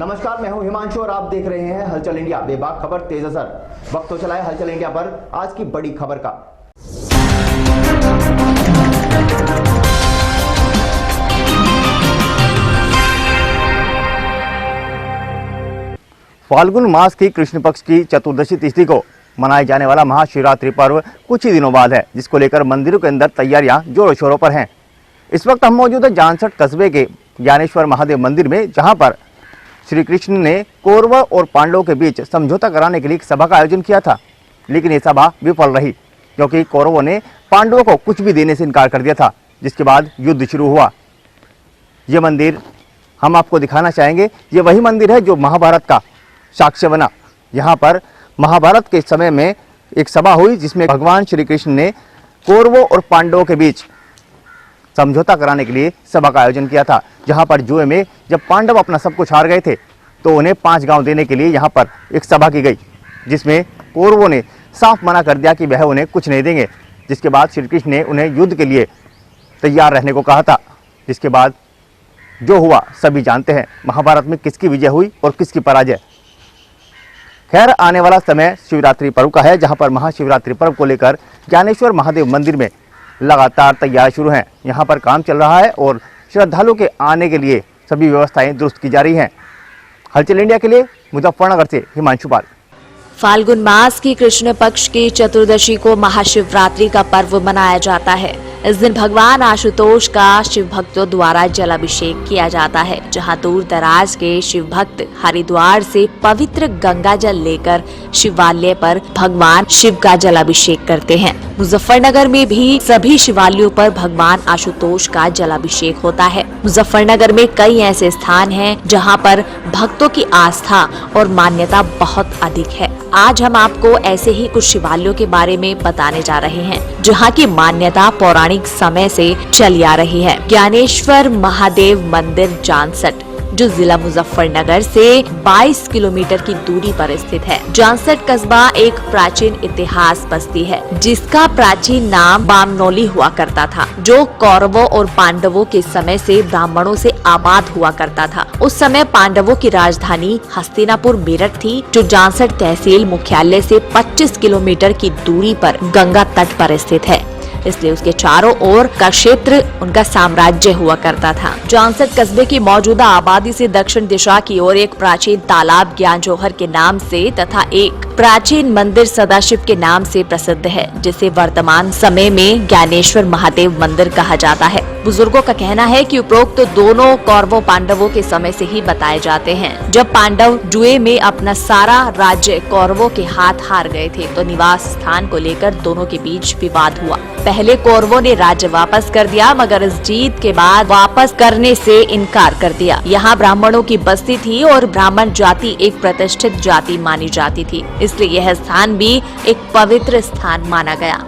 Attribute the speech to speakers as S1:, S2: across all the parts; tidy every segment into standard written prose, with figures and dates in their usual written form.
S1: नमस्कार, मैं हूं हिमांशु और आप देख रहे हैं हलचल इंडिया। बेबाक खबर तेज असर। वक्त तो चला है हलचल इंडिया पर आज की बड़ी खबर का। फाल्गुन मास की कृष्ण पक्ष की चतुर्दशी तिथि को मनाए जाने वाला महाशिवरात्रि पर्व कुछ ही दिनों बाद है, जिसको लेकर मंदिरों के अंदर तैयारियां जोरों शोरों पर हैं। इस वक्त हम मौजूद है जानसठ कस्बे के ज्ञानेश्वर महादेव मंदिर में, जहां पर श्री कृष्ण ने कौरवों और पांडवों के बीच समझौता कराने के लिए एक सभा का आयोजन किया था, लेकिन ये सभा विफल रही क्योंकि कौरवों ने पांडवों को कुछ भी देने से इनकार कर दिया था, जिसके बाद युद्ध शुरू हुआ। ये मंदिर हम आपको दिखाना चाहेंगे। ये वही मंदिर है जो महाभारत का साक्ष्य बना। यहाँ पर महाभारत के समय में एक सभा हुई जिसमें भगवान श्री कृष्ण ने कौरवों और पांडवों के बीच समझौता कराने के लिए सभा का आयोजन किया था। जहां पर जुए में जब पांडव अपना सब कुछ हार गए थे तो उन्हें 5 गांव देने के लिए यहां पर एक सभा की गई, जिसमें कौरवों ने साफ मना कर दिया कि वह उन्हें कुछ नहीं देंगे। जिसके बाद श्री कृष्ण ने उन्हें युद्ध के लिए तैयार रहने को कहा था। जिसके बाद जो हुआ सभी जानते हैं, महाभारत में किसकी विजय हुई और किसकी पराजय। खैर, आने वाला समय शिवरात्रि पर्व का है, जहां पर महाशिवरात्रि पर्व को लेकर ज्ञानेश्वर महादेव मंदिर में लगातार तैयारी शुरू हैं। यहाँ पर काम चल रहा है और श्रद्धालुओं के आने के लिए सभी व्यवस्थाएं दुरुस्त की जा रही हैं। हलचल इंडिया के लिए मुजफ्फरनगर से हिमांशु पाल।
S2: फाल्गुन मास की कृष्ण पक्ष की चतुर्दशी को महाशिवरात्रि का पर्व मनाया जाता है। इस दिन भगवान आशुतोष का शिव भक्तों द्वारा जलाभिषेक किया जाता है, जहां दूर दराज के शिव भक्त हरिद्वार से पवित्र गंगा जल लेकर शिवालय पर भगवान शिव का जलाभिषेक करते हैं। मुजफ्फरनगर में भी सभी शिवालयों पर भगवान आशुतोष का जलाभिषेक होता है। मुजफ्फरनगर में कई ऐसे स्थान हैं जहां पर भक्तों की आस्था और मान्यता बहुत अधिक है। आज हम आपको ऐसे ही कुछ शिवालयों के बारे में बताने जा रहे हैं, जहां की मान्यता पौराणिक समय से चली आ रही है। ज्ञानेश्वर महादेव मंदिर जानसठ, जो जिला मुजफ्फरनगर से 22 किलोमीटर की दूरी पर स्थित है। जानसठ कस्बा एक प्राचीन इतिहास बस्ती है, जिसका प्राचीन नाम बामनौली हुआ करता था, जो कौरवों और पांडवों के समय से ब्राह्मणों से आबाद हुआ करता था। उस समय पांडवों की राजधानी हस्तिनापुर मेरठ थी, जो जानसठ तहसील मुख्यालय से 25 किलोमीटर की दूरी पर गंगा तट पर स्थित है। इसलिए उसके चारों ओर का क्षेत्र उनका साम्राज्य हुआ करता था। जानसठ कस्बे की मौजूदा आबादी से दक्षिण दिशा की ओर एक प्राचीन तालाब ज्ञान जौहर के नाम से तथा एक प्राचीन मंदिर सदाशिव के नाम से प्रसिद्ध है, जिसे वर्तमान समय में ज्ञानेश्वर महादेव मंदिर कहा जाता है। बुजुर्गों का कहना है कि उपरोक्त दोनों कौरवों पांडवों के समय से ही बताए जाते हैं। जब पांडव जुए में अपना सारा राज्य कौरवों के हाथ हार गए थे, तो निवास स्थान को लेकर दोनों के बीच विवाद हुआ। पहले कौरवों ने राज्य वापस कर दिया, मगर इस जीत के बाद वापस करने से इनकार कर दिया। यहाँ ब्राह्मणों की बस्ती थी और ब्राह्मण जाति एक प्रतिष्ठित जाति मानी जाती थी, इसलिए यह स्थान भी एक पवित्र स्थान माना गया।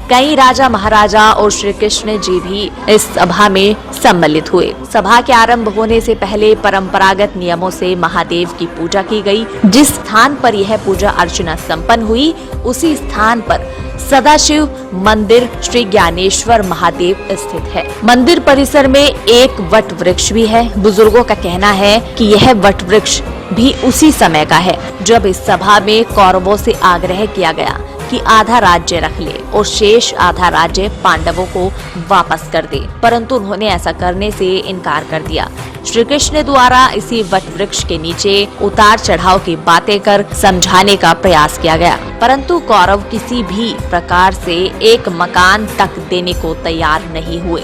S2: कई राजा महाराजा और श्री कृष्ण जी भी इस सभा में सम्मिलित हुए। सभा के आरंभ होने से पहले परंपरागत नियमों से महादेव की पूजा की गई। जिस स्थान पर यह पूजा अर्चना संपन्न हुई, उसी स्थान पर सदाशिव मंदिर श्री ज्ञानेश्वर महादेव स्थित है। मंदिर परिसर में एक वट वृक्ष भी है। बुजुर्गों का कहना है कि यह वट वृक्ष भी उसी समय का है जब इस सभा में कौरवों से आग्रह किया गया कि आधा राज्य रख ले और शेष आधा राज्य पांडवों को वापस कर दे, परंतु उन्होंने ऐसा करने से इनकार कर दिया। श्री कृष्ण द्वारा इसी वट वृक्ष के नीचे उतार चढ़ाव की बातें कर समझाने का प्रयास किया गया, परंतु कौरव किसी भी प्रकार से एक मकान तक देने को तैयार नहीं हुए।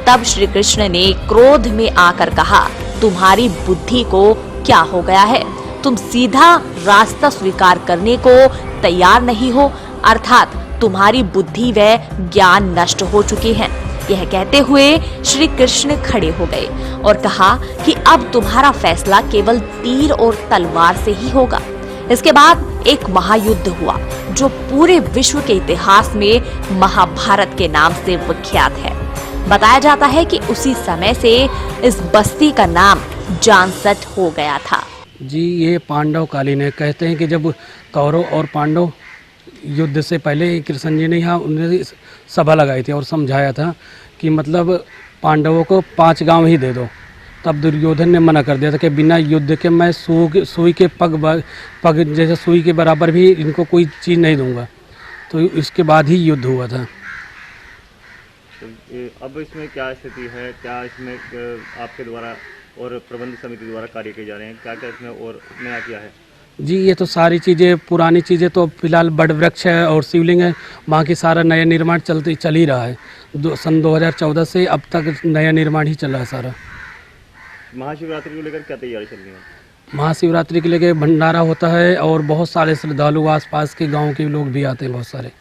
S2: तब श्री कृष्ण ने क्रोध में आकर कहा, तुम्हारी बुद्धि को क्या हो गया है? तुम सीधा रास्ता स्वीकार करने को तैयार नहीं हो, अर्थात तुम्हारी बुद्धि व ज्ञान नष्ट हो चुके हैं। यह कहते हुए श्री कृष्ण खड़े हो गए और कहा कि अब तुम्हारा फैसला केवल तीर और तलवार से ही होगा। इसके बाद एक महायुद्ध हुआ, जो पूरे विश्व के इतिहास में महाभारत के नाम से विख्यात है। बताया जाता है कि उसी समय से इस बस्ती का नाम जानसठ हो गया था।
S3: जी, ये पांडव कालीन है। कहते हैं कि जब कौरव और पांडव युद्ध से पहले कृष्ण जी ने यहाँ उन्होंने सभा लगाई थी और समझाया था कि मतलब पांडवों को 5 गांव ही दे दो, तब दुर्योधन ने मना कर दिया था कि बिना युद्ध के मैं सुई के पग जैसे सुई के बराबर भी इनको कोई चीज़ नहीं दूंगा। तो इसके बाद ही युद्ध हुआ था।
S1: तो अब इसमें क्या स्थिति है, क्या इसमें आपके द्वारा और प्रबंध समिति द्वारा कार्य किए जा रहे हैं, क्या क्या इसमें और नया किया है?
S3: जी ये तो सारी चीज़ें पुरानी चीज़ें तो फिलहाल बड़ वृक्ष है और शिवलिंग है, वहाँ की सारा नया निर्माण चल ही रहा है। सन 2014 से अब तक नया निर्माण ही चल रहा है सारा।
S1: महाशिवरात्रि को लेकर क्या तैयारी चल रही है?
S3: महाशिवरात्रि के लिए भंडारा होता है और बहुत सारे श्रद्धालु आसपास के गांव के लोग भी आते हैं बहुत सारे।